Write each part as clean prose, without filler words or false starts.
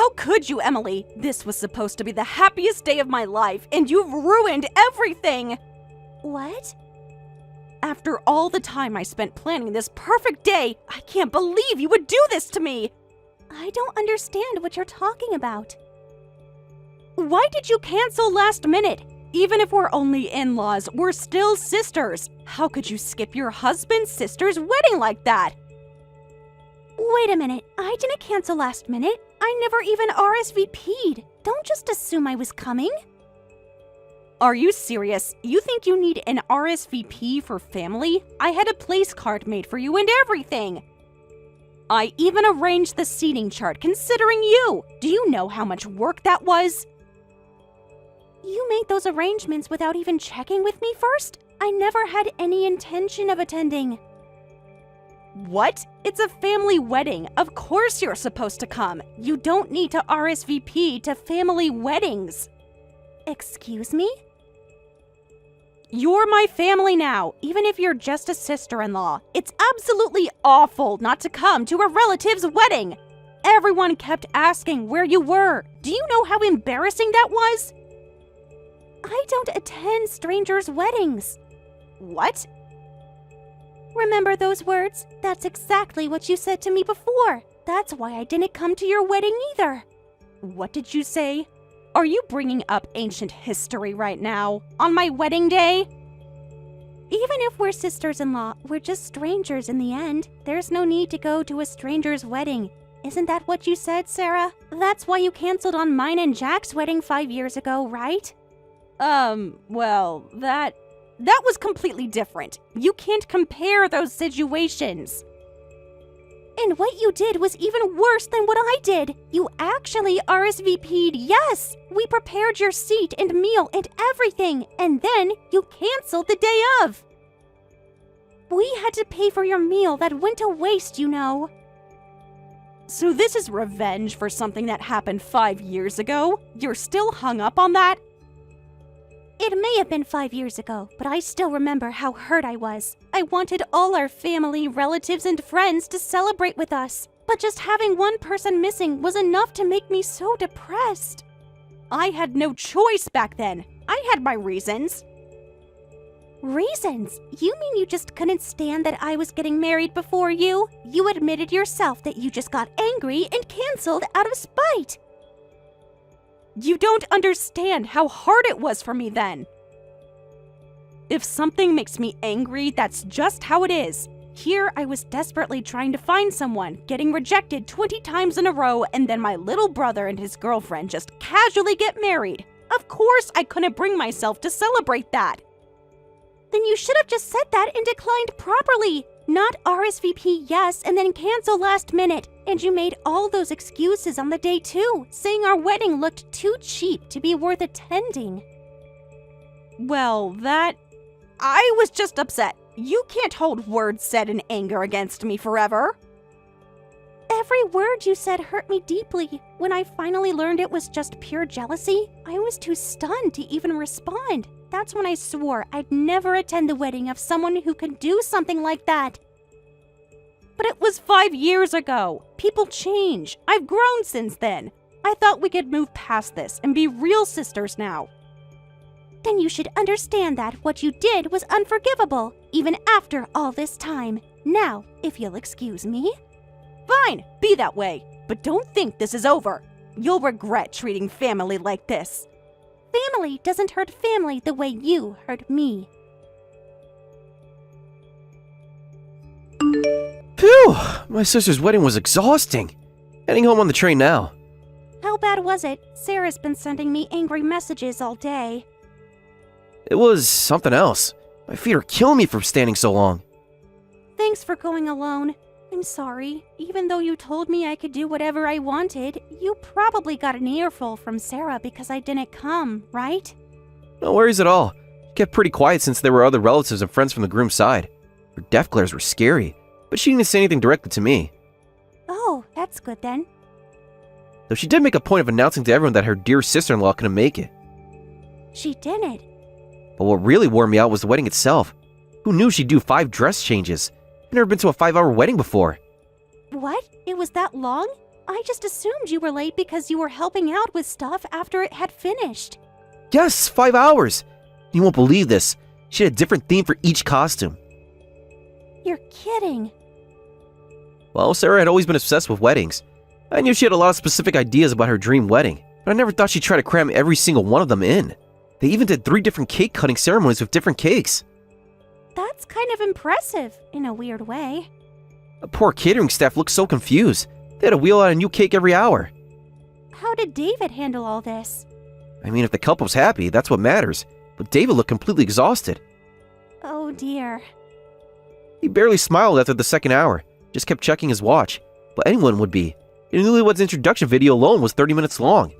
How could you, Emily? This was supposed to be the happiest day of my life, and you've ruined everything! What? After all the time I spent planning this perfect day, I can't believe you would do this to me! I don't understand what you're talking about. Why did you cancel last minute? Even if we're only in-laws, we're still sisters. How could you skip your husband's sister's wedding like that? Wait a minute, I didn't cancel last minute. I never even RSVP'd. Don't just assume I was coming. Are you serious? You think you need an RSVP for family? I had a place card made for you and everything. I even arranged the seating chart considering you. Do you know how much work that was? You made those arrangements without even checking with me first? I never had any intention of attending. What? It's a family wedding. Of course you're supposed to come. You don't need to RSVP to family weddings. Excuse me? You're my family now, even if you're just a sister-in-law. It's absolutely awful not to come to a relative's wedding. Everyone kept asking where you were. Do you know how embarrassing that was? I don't attend strangers' weddings. What? Remember those words? That's exactly what you said to me before. That's why I didn't come to your wedding either. What did you say? Are you bringing up ancient history right now? On my wedding day? Even if we're sisters-in-law, we're just strangers in the end. There's no need to go to a stranger's wedding. Isn't that what you said, Sarah? That's why you canceled on mine and Jack's wedding 5 years ago, right? Well, that was completely different. You can't compare those situations. And what you did was even worse than what I did. You actually RSVP'd, yes! We prepared your seat and meal and everything, and then you canceled the day of. We had to pay for your meal that went to waste, you know. So this is revenge for something that happened 5 years ago? You're still hung up on that? It may have been 5 years ago, but I still remember how hurt I was. I wanted all our family, relatives, and friends to celebrate with us. But just having one person missing was enough to make me so depressed. I had no choice back then. I had my reasons. Reasons? You mean you just couldn't stand that I was getting married before you? You admitted yourself that you just got angry and canceled out of spite. You don't understand how hard it was for me then. If something makes me angry, that's just how it is. Here, I was desperately trying to find someone, getting rejected 20 times in a row, and then my little brother and his girlfriend just casually get married. Of course, I couldn't bring myself to celebrate that. Then you should have just said that and declined properly. Not RSVP yes and then cancel last minute. And you made all those excuses on the day too, saying our wedding looked too cheap to be worth attending. Well, I was just upset. You can't hold words said in anger against me forever. Every word you said hurt me deeply. When I finally learned it was just pure jealousy, I was too stunned to even respond. That's when I swore I'd never attend the wedding of someone who could do something like that. But it was 5 years ago. People change. I've grown since then. I thought we could move past this and be real sisters now. Then you should understand that what you did was unforgivable, even after all this time. Now, if you'll excuse me. Fine, be that way. But don't think this is over. You'll regret treating family like this. Family doesn't hurt family the way you hurt me. Phew! My sister's wedding was exhausting. Heading home on the train now. How bad was it? Sarah's been sending me angry messages all day. It was something else. My feet are killing me from standing so long. Thanks for going alone. I'm sorry. Even though you told me I could do whatever I wanted, you probably got an earful from Sarah because I didn't come, right? No worries at all. She kept pretty quiet since there were other relatives and friends from the groom's side. Her death glares were scary, but she didn't say anything directly to me. Oh, that's good then. Though she did make a point of announcing to everyone that her dear sister-in-law couldn't make it. She didn't. But what really wore me out was the wedding itself. Who knew she'd do 5 dress changes? I've never been to a 5-hour wedding before. What? It was that long? I just assumed you were late because you were helping out with stuff after it had finished. Yes, 5 hours! You won't believe this. She had a different theme for each costume. You're kidding. Well, Sarah had always been obsessed with weddings. I knew she had a lot of specific ideas about her dream wedding, but I never thought she'd try to cram every single one of them in. They even did 3 different cake cutting ceremonies with different cakes. That's kind of impressive, in a weird way. The poor catering staff looked so confused. They had to wheel out a new cake every hour. How did David handle all this? I mean, if the couple was happy, that's what matters. But David looked completely exhausted. Oh dear. He barely smiled after the second hour, just kept checking his watch. But anyone would be. The newlyweds introduction video alone was 30 minutes long.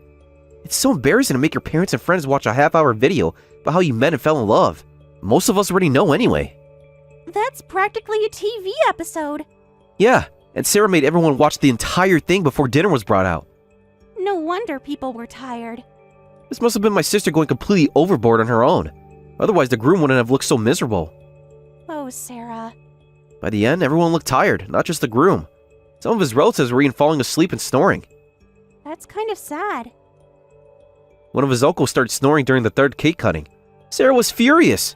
It's so embarrassing to make your parents and friends watch a half-hour video about how you met and fell in love. Most of us already know anyway. That's practically a TV episode. Yeah, and Sarah made everyone watch the entire thing before dinner was brought out. No wonder people were tired. This must have been my sister going completely overboard on her own. Otherwise, the groom wouldn't have looked so miserable. Oh, Sarah. By the end, everyone looked tired, not just the groom. Some of his relatives were even falling asleep and snoring. That's kind of sad. One of his uncles started snoring during the third cake cutting. Sarah was furious.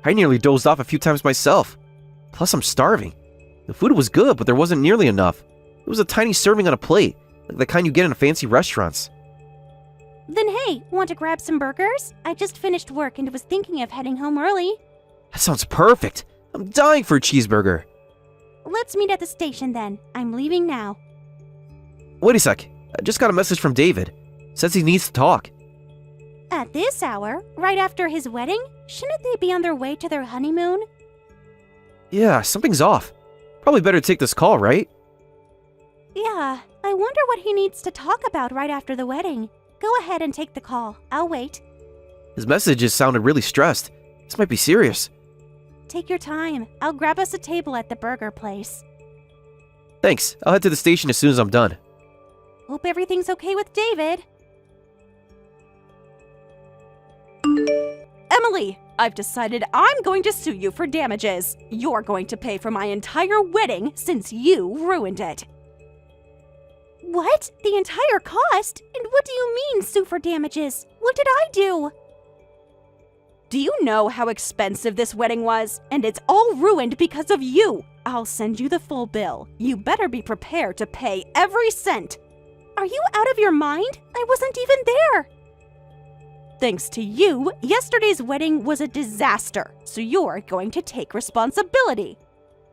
I nearly dozed off a few times myself. Plus, I'm starving. The food was good, but there wasn't nearly enough. It was a tiny serving on a plate, like the kind you get in fancy restaurants. Then hey, want to grab some burgers? I just finished work and was thinking of heading home early. That sounds perfect. I'm dying for a cheeseburger. Let's meet at the station then. I'm leaving now. Wait a sec. I just got a message from David. Says he needs to talk. At this hour, right after his wedding, shouldn't they be on their way to their honeymoon? Yeah, something's off. Probably better take this call, right? Yeah, I wonder what he needs to talk about right after the wedding. Go ahead and take the call. I'll wait. His messages sounded really stressed. This might be serious. Take your time. I'll grab us a table at the burger place. Thanks. I'll head to the station as soon as I'm done. Hope everything's okay with David. Emily, I've decided I'm going to sue you for damages. You're going to pay for my entire wedding since you ruined it. What? The entire cost? And what do you mean, sue for damages? What did I do? Do you know how expensive this wedding was? And it's all ruined because of you. I'll send you the full bill. You better be prepared to pay every cent. Are you out of your mind? I wasn't even there. Thanks to you, yesterday's wedding was a disaster, so you're going to take responsibility.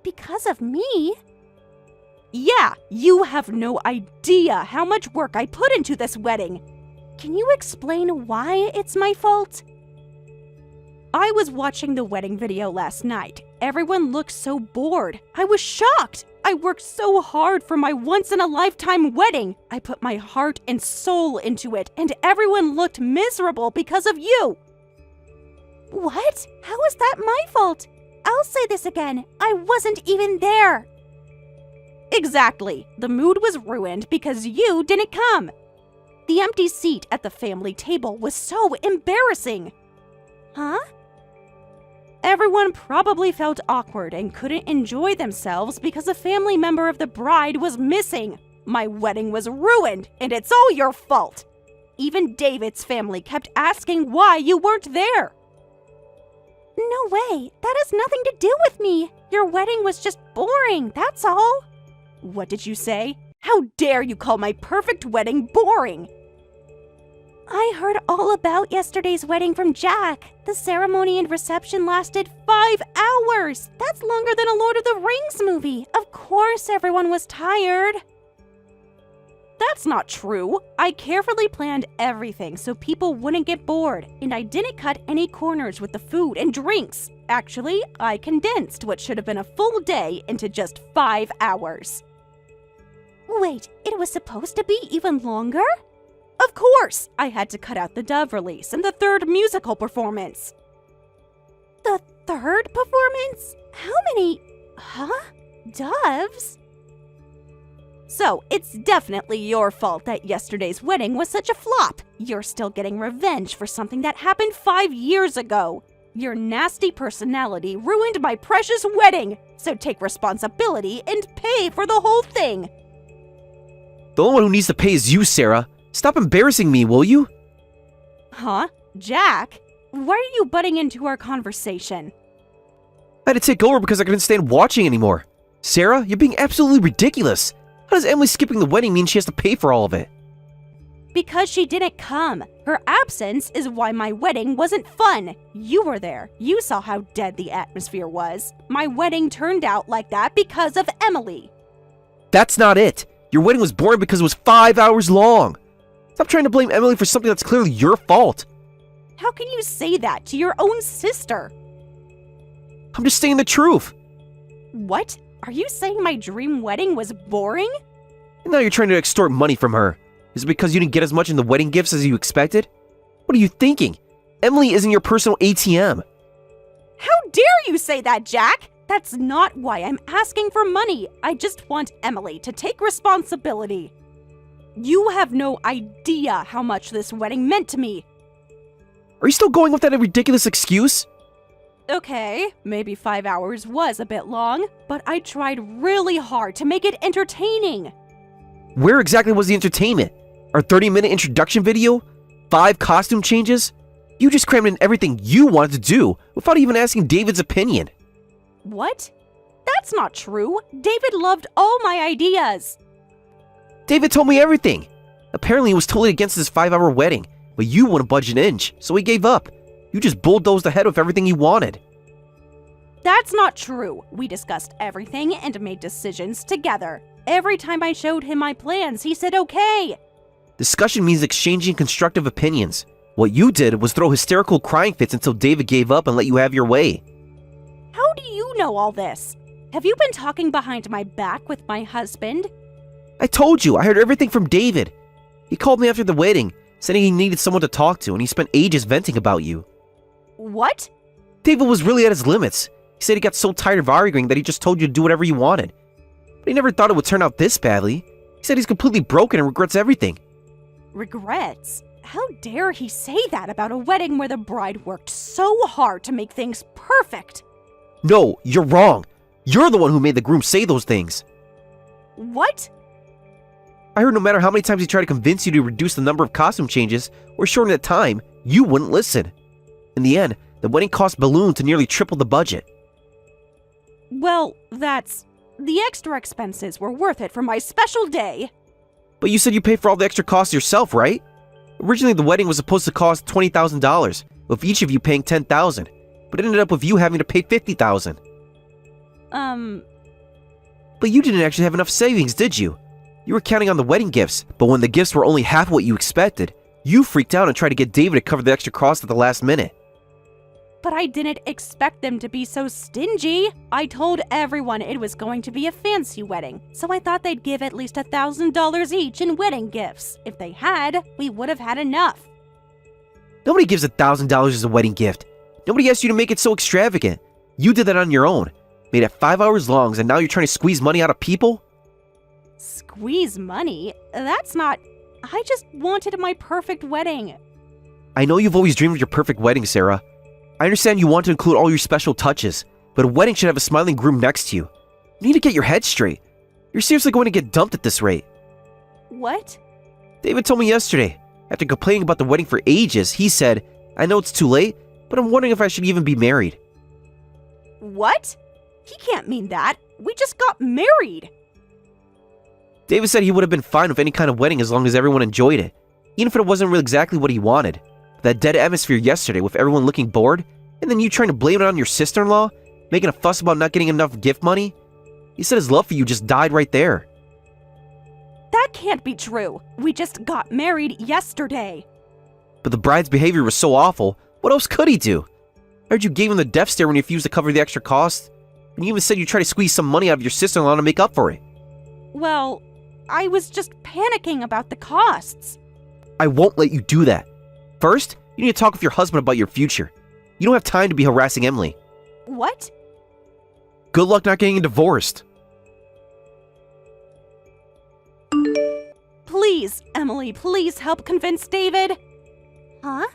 Because of me? Yeah, you have no idea how much work I put into this wedding. Can you explain why it's my fault? I was watching the wedding video last night. Everyone looked so bored. I was shocked. I worked so hard for my once-in-a-lifetime wedding. I put my heart and soul into it, and everyone looked miserable because of you. What? How is that my fault? I'll say this again. I wasn't even there. Exactly. The mood was ruined because you didn't come. The empty seat at the family table was so embarrassing. Huh? Everyone probably felt awkward and couldn't enjoy themselves because a family member of the bride was missing. My wedding was ruined, and it's all your fault. Even David's family kept asking why you weren't there. No way. That has nothing to do with me. Your wedding was just boring, that's all. What did you say? How dare you call my perfect wedding boring? I heard all about yesterday's wedding from Jack. The ceremony and reception lasted 5 hours. That's longer than a Lord of the Rings movie. Of course everyone was tired. That's not true. I carefully planned everything so people wouldn't get bored, and I didn't cut any corners with the food and drinks. Actually, I condensed what should have been a full day into just 5 hours. Wait, it was supposed to be even longer? Of course! I had to cut out the Dove release and the third musical performance. The third performance? How many? Huh? Doves? So, it's definitely your fault that yesterday's wedding was such a flop. You're still getting revenge for something that happened 5 years ago. Your nasty personality ruined my precious wedding, so take responsibility and pay for the whole thing. The only one who needs to pay is you, Sarah. Stop embarrassing me, will you? Huh? Jack? Why are you butting into our conversation? I had to take over because I couldn't stand watching anymore. Sarah, you're being absolutely ridiculous. How does Emily skipping the wedding mean she has to pay for all of it? Because she didn't come. Her absence is why my wedding wasn't fun. You were there. You saw how dead the atmosphere was. My wedding turned out like that because of Emily. That's not it. Your wedding was boring because it was 5 hours long. Stop trying to blame Emily for something that's clearly your fault. How can you say that to your own sister? I'm just saying the truth. What? Are you saying my dream wedding was boring? And now you're trying to extort money from her. Is it because you didn't get as much in the wedding gifts as you expected? What are you thinking? Emily isn't your personal ATM. How dare you say that, Jack? That's not why I'm asking for money. I just want Emily to take responsibility. You have no idea how much this wedding meant to me. Are you still going with that ridiculous excuse? Okay, maybe 5 hours was a bit long, but I tried really hard to make it entertaining. Where exactly was the entertainment? Our 30-minute introduction video? 5 costume changes? You just crammed in everything you wanted to do without even asking David's opinion. What? That's not true. David loved all my ideas. David told me everything. Apparently he was totally against this 5-hour wedding, but you wouldn't budge an inch, so he gave up. You just bulldozed ahead with everything you wanted. That's not true. We discussed everything and made decisions together. Every time I showed him my plans, he said okay. Discussion means exchanging constructive opinions. What you did was throw hysterical crying fits until David gave up and let you have your way. How do you know all this? Have you been talking behind my back with my husband? I told you, I heard everything from David. He called me after the wedding, saying he needed someone to talk to, and he spent ages venting about you. What? David was really at his limits. He said he got so tired of arguing that he just told you to do whatever you wanted. But he never thought it would turn out this badly. He said he's completely broken and regrets everything. Regrets? How dare he say that about a wedding where the bride worked so hard to make things perfect? No, you're wrong. You're the one who made the groom say those things. What? I heard no matter how many times he tried to convince you to reduce the number of costume changes or shorten the time, you wouldn't listen. In the end, the wedding cost ballooned to nearly triple the budget. Well, the extra expenses were worth it for my special day. But you said you paid for all the extra costs yourself, right? Originally, the wedding was supposed to cost $20,000, with each of you paying $10,000, but it ended up with you having to pay $50,000. But you didn't actually have enough savings, did you? You were counting on the wedding gifts, but when the gifts were only half what you expected, you freaked out and tried to get David to cover the extra cost at the last minute. But I didn't expect them to be so stingy. I told everyone it was going to be a fancy wedding, so I thought they'd give at least $1,000 each in wedding gifts. If they had, we would have had enough. Nobody gives $1,000 as a wedding gift. Nobody asked you to make it so extravagant. You did that on your own. Made it 5 hours long, and now you're trying to squeeze money out of people? Squeeze money? That's not... I just wanted my perfect wedding. I know you've always dreamed of your perfect wedding, Sarah. I understand you want to include all your special touches, but a wedding should have a smiling groom next to you. You need to get your head straight. You're seriously going to get dumped at this rate. What? David told me yesterday. After complaining about the wedding for ages, he said, I know it's too late, but I'm wondering if I should even be married. What? He can't mean that. We just got married. David said he would have been fine with any kind of wedding as long as everyone enjoyed it, even if it wasn't really exactly what he wanted. That dead atmosphere yesterday with everyone looking bored, and then you trying to blame it on your sister-in-law, making a fuss about not getting enough gift money? He said his love for you just died right there. That can't be true. We just got married yesterday. But the bride's behavior was so awful, what else could he do? I heard you gave him the death stare when he refused to cover the extra cost, and you even said you tried to squeeze some money out of your sister-in-law to make up for it. Well, I was just panicking about the costs. I won't let you do that. First, you need to talk with your husband about your future. You don't have time to be harassing Emily. What? Good luck not getting divorced. Please, Emily, please help convince David. Huh?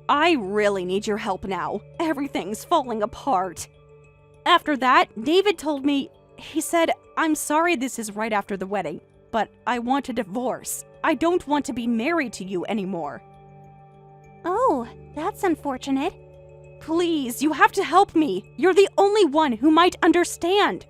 I really need your help now. Everything's falling apart. After that, David told me, he said, I'm sorry this is right after the wedding, but I want a divorce. I don't want to be married to you anymore. Oh, that's unfortunate. Please, you have to help me. You're the only one who might understand.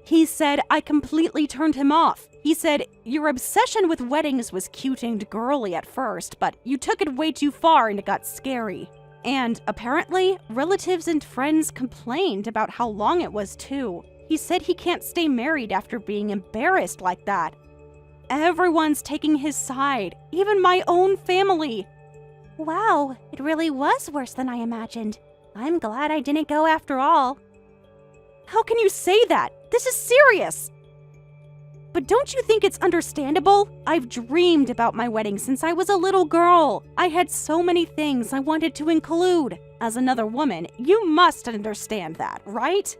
He said I completely turned him off. He said, your obsession with weddings was cute and girly at first, but you took it way too far and it got scary. And apparently, relatives and friends complained about how long it was too. He said he can't stay married after being embarrassed like that. Everyone's taking his side, even my own family. Wow, it really was worse than I imagined. I'm glad I didn't go after all. How can you say that? This is serious. But don't you think it's understandable? I've dreamed about my wedding since I was a little girl. I had so many things I wanted to include. As another woman, you must understand that, right?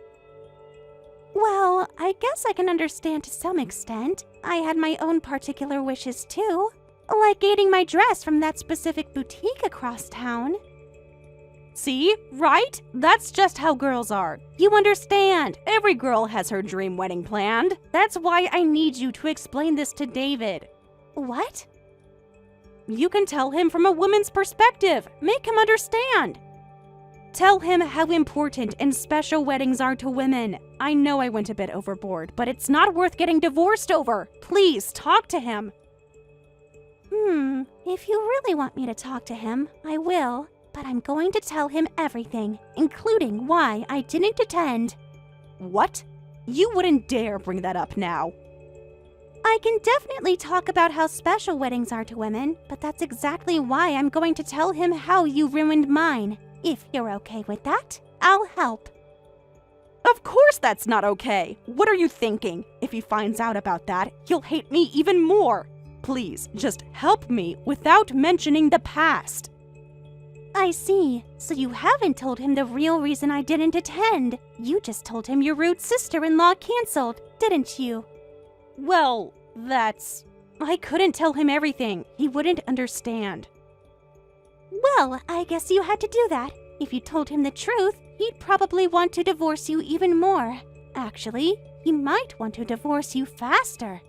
Well, I guess I can understand to some extent. I had my own particular wishes too. Like getting my dress from that specific boutique across town. See? Right? That's just how girls are. You understand. Every girl has her dream wedding planned. That's why I need you to explain this to David. What? You can tell him from a woman's perspective. Make him understand. Tell him how important and special weddings are to women. I know I went a bit overboard, but it's not worth getting divorced over. Please, talk to him. If you really want me to talk to him, I will. But I'm going to tell him everything, including why I didn't attend. What? You wouldn't dare bring that up now. I can definitely talk about how special weddings are to women, but that's exactly why I'm going to tell him how you ruined mine. If you're okay with that, I'll help. Of course that's not okay. What are you thinking? If he finds out about that, he'll hate me even more. Please, just help me without mentioning the past. I see. So you haven't told him the real reason I didn't attend. You just told him your rude sister-in-law canceled, didn't you? Well, I couldn't tell him everything. He wouldn't understand. Well, I guess you had to do that. If you told him the truth, he'd probably want to divorce you even more. Actually, he might want to divorce you faster.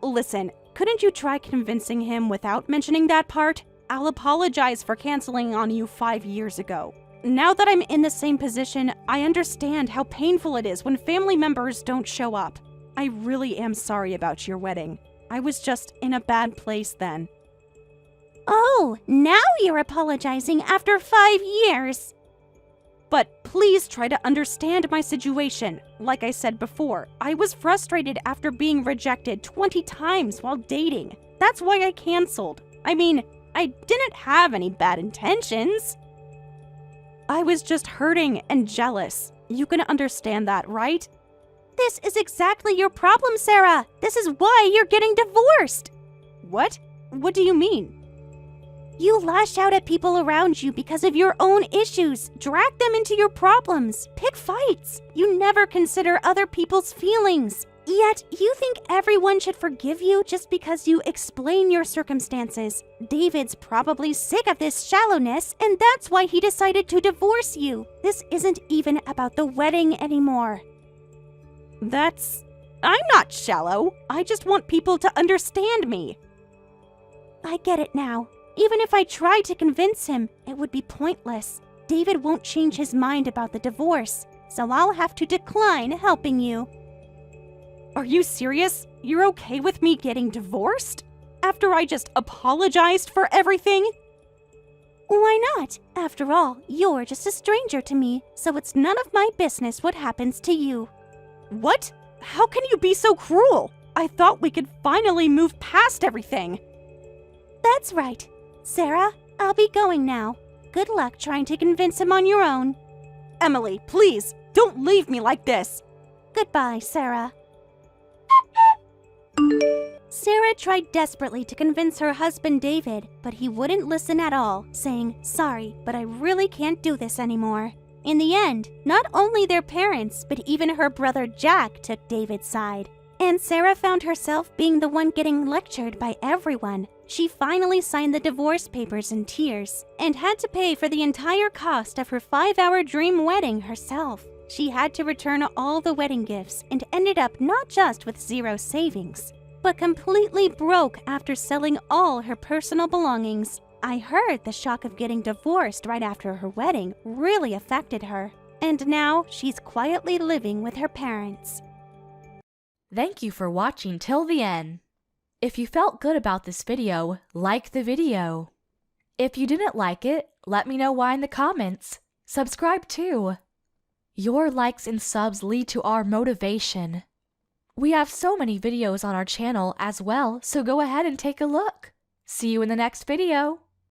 Listen, couldn't you try convincing him without mentioning that part? I'll apologize for canceling on you 5 years ago. Now that I'm in the same position, I understand how painful it is when family members don't show up. I really am sorry about your wedding. I was just in a bad place then. Oh, now you're apologizing after 5 years. But please try to understand my situation. Like I said before, I was frustrated after being rejected 20 times while dating. That's why I canceled. I mean, I didn't have any bad intentions. I was just hurting and jealous. You can understand that, right? This is exactly your problem, Sarah. This is why you're getting divorced. What? What do you mean? You lash out at people around you because of your own issues. Drag them into your problems. Pick fights. You never consider other people's feelings. Yet, you think everyone should forgive you just because you explain your circumstances. David's probably sick of this shallowness, and that's why he decided to divorce you. This isn't even about the wedding anymore. I'm not shallow. I just want people to understand me. I get it now. Even if I tried to convince him, it would be pointless. David won't change his mind about the divorce, so I'll have to decline helping you. Are you serious? You're okay with me getting divorced? After I just apologized for everything? Why not? After all, you're just a stranger to me, so it's none of my business what happens to you. What? How can you be so cruel? I thought we could finally move past everything. That's right. Sarah, I'll be going now. Good luck trying to convince him on your own. Emily, please, don't leave me like this. Goodbye, Sarah. Sarah tried desperately to convince her husband David, but he wouldn't listen at all, saying, "Sorry, but I really can't do this anymore." In the end, not only their parents, but even her brother Jack took David's side. And Sarah found herself being the one getting lectured by everyone. She finally signed the divorce papers in tears and had to pay for the entire cost of her 5-hour dream wedding herself. She had to return all the wedding gifts and ended up not just with 0 savings, but completely broke after selling all her personal belongings. I heard the shock of getting divorced right after her wedding really affected her, and now she's quietly living with her parents. Thank you for watching till the end. If you felt good about this video, like the video. If you didn't like it, let me know why in the comments. Subscribe too. Your likes and subs lead to our motivation. We have so many videos on our channel as well, so go ahead and take a look. See you in the next video.